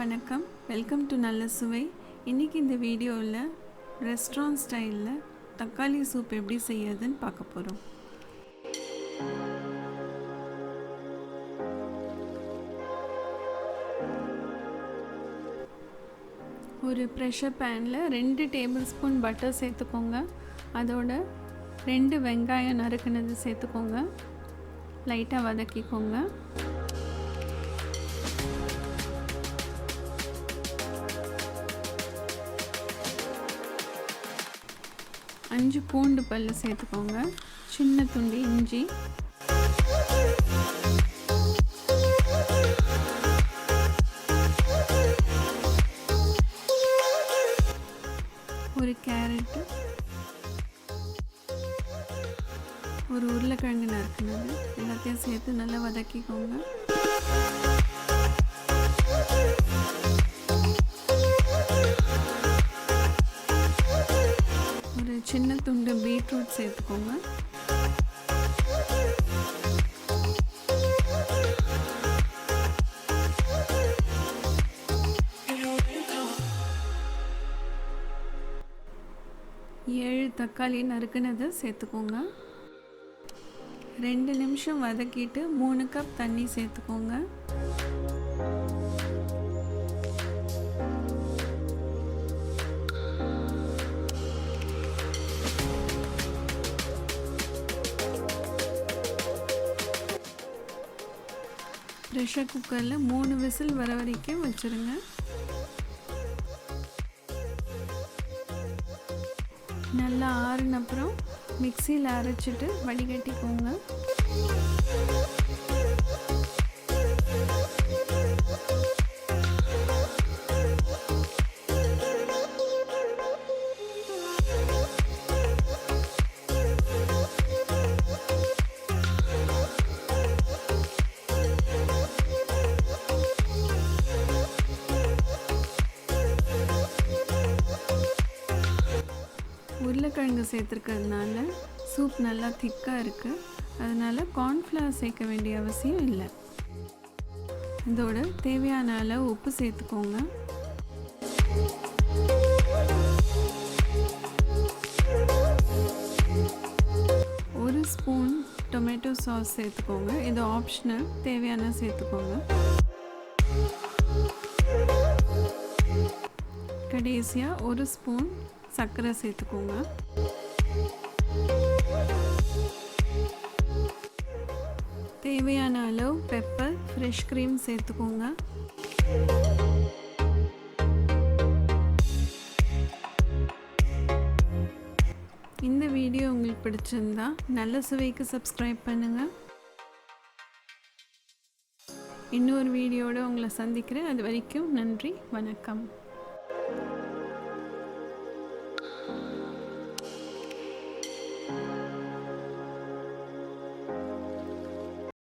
வணக்கம், welcome to நல்ல சுவை. இன்றைக்கி இந்த வீடியோவில் ரெஸ்டாரண்ட் ஸ்டைலில் தக்காளி சூப் எப்படி செய்யறதுன்னு பார்க்க போகிறோம். ஒரு ப்ரெஷர் பேனில் 2 டேபிள் ஸ்பூன் பட்டர் சேர்த்துக்கோங்க. அதோட 2 வெங்காயம் நறுக்குனது சேர்த்துக்கோங்க. லைட்டாக வதக்கிக்கோங்க. 5 பூண்டு பல்லு சேர்த்துக்கோங்க. சின்ன துண்டு இஞ்சி, ஒரு கேரட், ஒரு உருளைக்கிழங்கு நறுக்குனது எல்லாத்தையும் சேர்த்து நல்லா வதக்கிக்கோங்க. சின்ன துண்டு பீட்ரூட் சேர்த்துக்கோங்க. ஏழு தக்காளி நறுக்குனதை சேர்த்துக்கோங்க. 2 நிமிஷம் வதக்கிட்டு 3 கப் தண்ணி சேர்த்துக்கோங்க. ப்ரெஷர் குக்கரில் 3 விசில் வர வரைக்கும் வச்சுருங்க. நல்லா ஆறுன அப்புறம் மிக்சியில் அரைச்சிட்டு வடிகட்டிக்கோங்க. உருளைக்கிழங்கு சேர்த்துருக்கிறதுனால சூப் நல்லா திக்காக இருக்குது. அதனால் கார்ன்ஃப்ளவர் சேர்க்க வேண்டிய அவசியம் இல்லை. இதோட தேவையான அளவு உப்பு சேர்த்துக்கோங்க. ஒரு ஸ்பூன் டொமேட்டோ சாஸ் சேர்த்துக்கோங்க. இது ஆப்ஷனல், தேவையான சேர்த்துக்கோங்க. கடைசியாக ஒரு ஸ்பூன் சர்க்கரை சேர்த்துக்கோங்க. தேவையான அளவு பெப்பர், ஃப்ரெஷ் க்ரீம் சேர்த்துக்கோங்க. இந்த வீடியோ உங்களுக்கு பிடிச்சிருந்தா நல்ல சுவைக்கு சப்ஸ்கிரைப் பண்ணுங்கள். இன்னொரு வீடியோட உங்களை சந்திக்கிறேன். அது வரைக்கும் நன்றி, வணக்கம்.